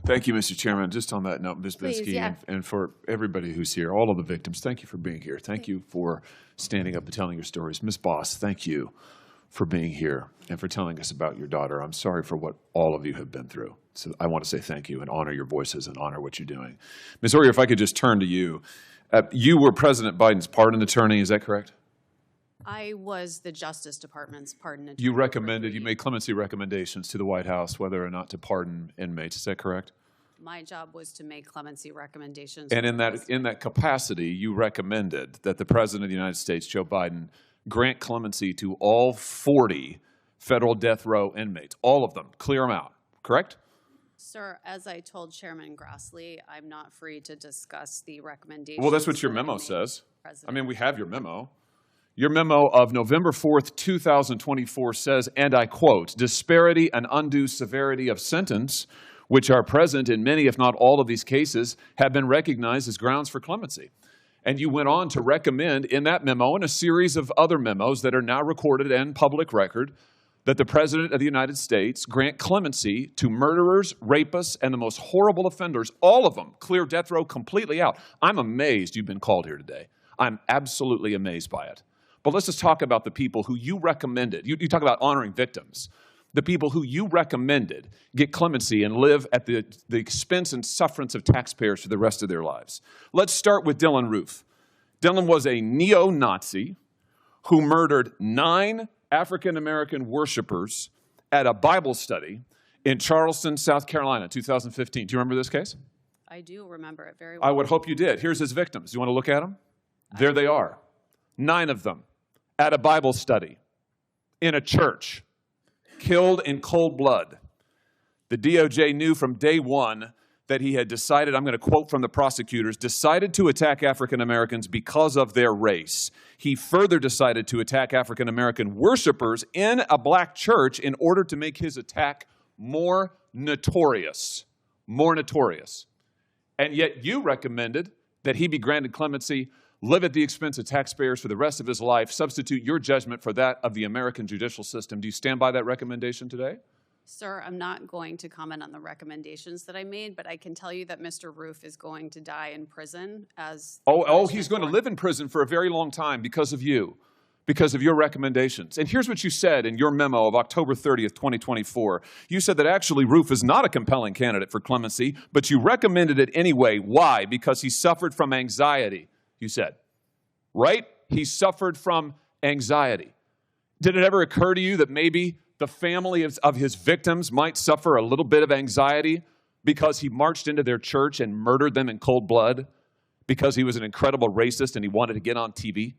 Thank you, Mr. Chairman. Just on that note, Ms. Please, Binsky, yeah. and for everybody who's here, all of the victims, thank you for being here. Thank you for standing up and telling your stories. Ms. Boss, thank you for being here and for telling us about your daughter. I'm sorry for what all of you have been through. So I want to say thank you and honor your voices and honor what you're doing. Ms. Oria, if I could just turn to you. You were President Biden's pardon attorney, is that correct? I was the Justice Department's pardon attorney. You recommended, you made clemency recommendations to the White House whether or not to pardon inmates. Is that correct? My job was to make clemency recommendations. And in that capacity, you recommended that the President of the United States, Joe Biden, grant clemency to all 40 federal death row inmates, all of them, clear them out, correct? Sir, as I told Chairman Grassley, I'm not free to discuss the recommendations. Well, that's what your memo says. President. I mean, we have your memo. Your memo of November 4th, 2024 says, and I quote, disparity and undue severity of sentence, which are present in many, if not all of these cases, have been recognized as grounds for clemency. And you went on to recommend in that memo and a series of other memos that are now recorded and public record that the President of the United States grant clemency to murderers, rapists, and the most horrible offenders, all of them, clear death row completely out. I'm amazed you've been called here today. I'm absolutely amazed by it. But let's just talk about the people who you recommended. You talk about honoring victims. The people who you recommended get clemency and live at the expense and sufferance of taxpayers for the rest of their lives. Let's start with Dylann Roof. Dylann was a neo-Nazi who murdered 9 African-American worshipers at a Bible study in Charleston, South Carolina, 2015. Do you remember this case? I do remember it very well. I would hope you did. Here's his victims. Do you want to look at them? There they are. 9 of them at a Bible study in a church, killed in cold blood. The DOJ knew from day one that he had decided, I'm going to quote from the prosecutors, decided to attack African Americans because of their race. He further decided to attack African American worshipers in a black church in order to make his attack more notorious. More notorious. And yet you recommended that he be granted clemency, live at the expense of taxpayers for the rest of his life, substitute your judgment for that of the American judicial system. Do you stand by that recommendation today? Sir, I'm not going to comment on the recommendations that I made, but I can tell you that Mr. Roof is going to die in prison as... He's going to live in prison for a very long time because of you, because of your recommendations. And here's what you said in your memo of October 30th, 2024. You said that actually Roof is not a compelling candidate for clemency, but you recommended it anyway. Why? Because he suffered from anxiety, you said. Right? He suffered from anxiety. Did it ever occur to you that maybe the family of his victims might suffer a little bit of anxiety because he marched into their church and murdered them in cold blood because he was an incredible racist and he wanted to get on TV?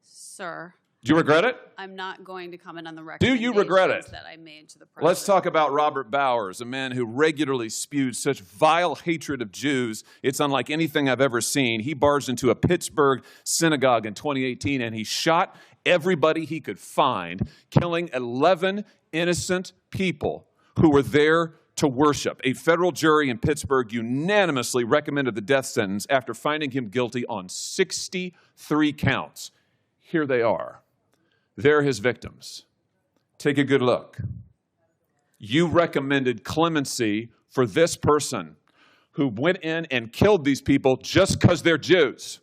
Sir. Do you regret it? I'm not going to comment on the recommendations Do you regret it? that I made to the president. Let's talk about Robert Bowers, a man who regularly spewed such vile hatred of Jews. It's unlike anything I've ever seen. He barged into a Pittsburgh synagogue in 2018 and he shot everybody he could find, killing 11 innocent people who were there to worship. A federal jury in Pittsburgh unanimously recommended the death sentence after finding him guilty on 63 counts. Here they are. They're his victims. Take a good look. You recommended clemency for this person who went in and killed these people just because they're Jews.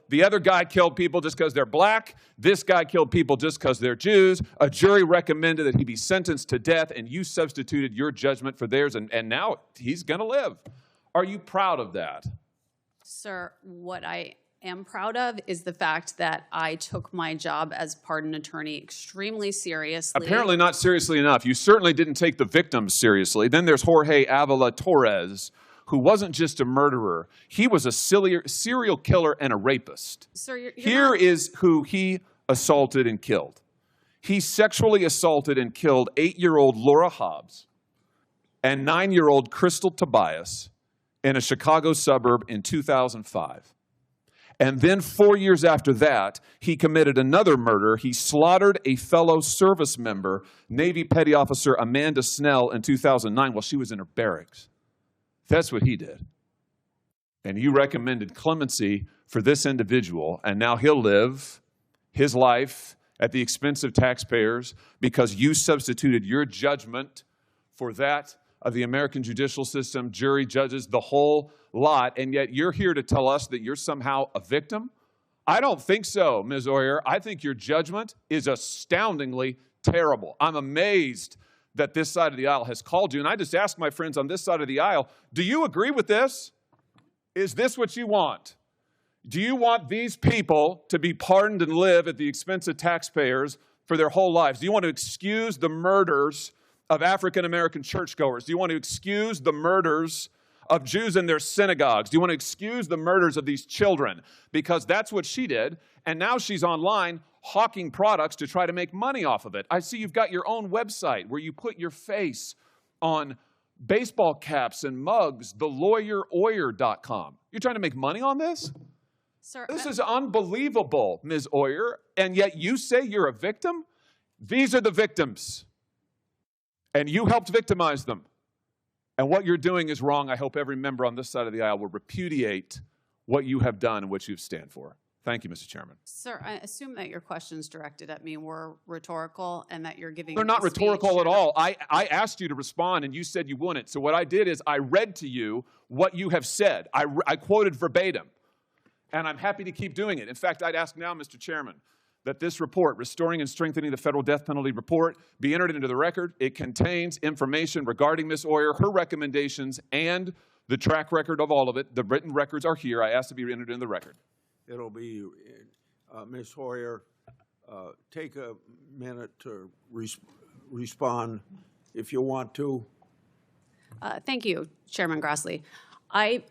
The other guy killed people just because they're black. This guy killed people just because they're Jews. A jury recommended that he be sentenced to death, and you substituted your judgment for theirs, and now he's going to live. Are you proud of that? Sir, what I am proud of is the fact that I took my job as pardon attorney extremely seriously. Apparently not seriously enough. You certainly didn't take the victims seriously. Then there's Jorge Avila Torres, who wasn't just a murderer. He was a serial killer and a rapist. Sir, Here is who he assaulted and killed. He sexually assaulted and killed 8-year-old Laura Hobbs and 9-year-old Crystal Tobias in a Chicago suburb in 2005. And then 4 years after that, he committed another murder. He slaughtered a fellow service member, Navy Petty Officer Amanda Snell, in 2009 while she was in her barracks. That's what he did. And you recommended clemency for this individual, and now he'll live his life at the expense of taxpayers because you substituted your judgment for that of the American judicial system, jury, judges, the whole lot, and yet you're here to tell us that you're somehow a victim? I don't think so, Ms. Oyer. I think your judgment is astoundingly terrible. I'm amazed that this side of the aisle has called you, and I just ask my friends on this side of the aisle, do you agree with this? Is this what you want? Do you want these people to be pardoned and live at the expense of taxpayers for their whole lives? Do you want to excuse the murders of African-American churchgoers? Do you want to excuse the murders of Jews in their synagogues? Do you want to excuse the murders of these children? Because that's what she did, and now she's online hawking products to try to make money off of it. I see you've got your own website where you put your face on baseball caps and mugs, thelawyeroyer.com. You're trying to make money on this? Sir, This is unbelievable, Ms. Oyer, and yet you say you're a victim? These are the victims, and you helped victimize them. And what you're doing is wrong. I hope every member on this side of the aisle will repudiate what you have done and what you stand for. Thank you, Mr. Chairman. Sir, I assume that your questions directed at me were rhetorical and that you're giving They're not a speech rhetorical at and- all. I asked you to respond, and you said you wouldn't. So what I did is I read to you what you have said. I quoted verbatim, and I'm happy to keep doing it. In fact, I'd ask now, Mr. Chairman, that this report, Restoring and Strengthening the Federal Death Penalty Report, be entered into the record. It contains information regarding Ms. Oyer, her recommendations, and the track record of all of it. The written records are here. I asked to be entered into the record. It'll be, Ms. Hoyer, take a minute to respond if you want to. Thank you, Chairman Grassley. I,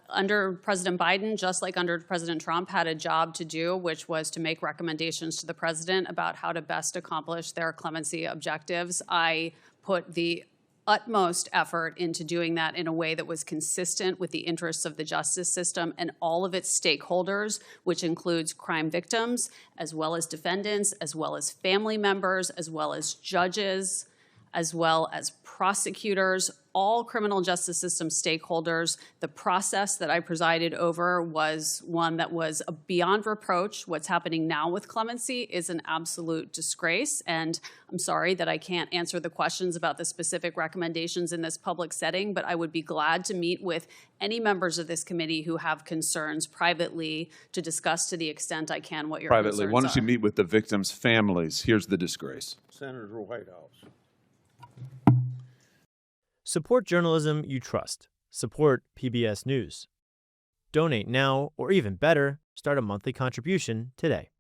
under President Biden, just like under President Trump, had a job to do, which was to make recommendations to the president about how to best accomplish their clemency objectives. I put the utmost effort into doing that in a way that was consistent with the interests of the justice system and all of its stakeholders, which includes crime victims, as well as defendants, as well as family members, as well as judges, as well as prosecutors, all criminal justice system stakeholders. The process that I presided over was one that was beyond reproach. What's happening now with clemency is an absolute disgrace, and I'm sorry that I can't answer the questions about the specific recommendations in this public setting, but I would be glad to meet with any members of this committee who have concerns privately to discuss to the extent I can what your Privately, concerns why don't you are. meet with the victims' families? Here's the disgrace. Senator Whitehouse. Support journalism you trust. Support PBS News. Donate now, or even better, start a monthly contribution today.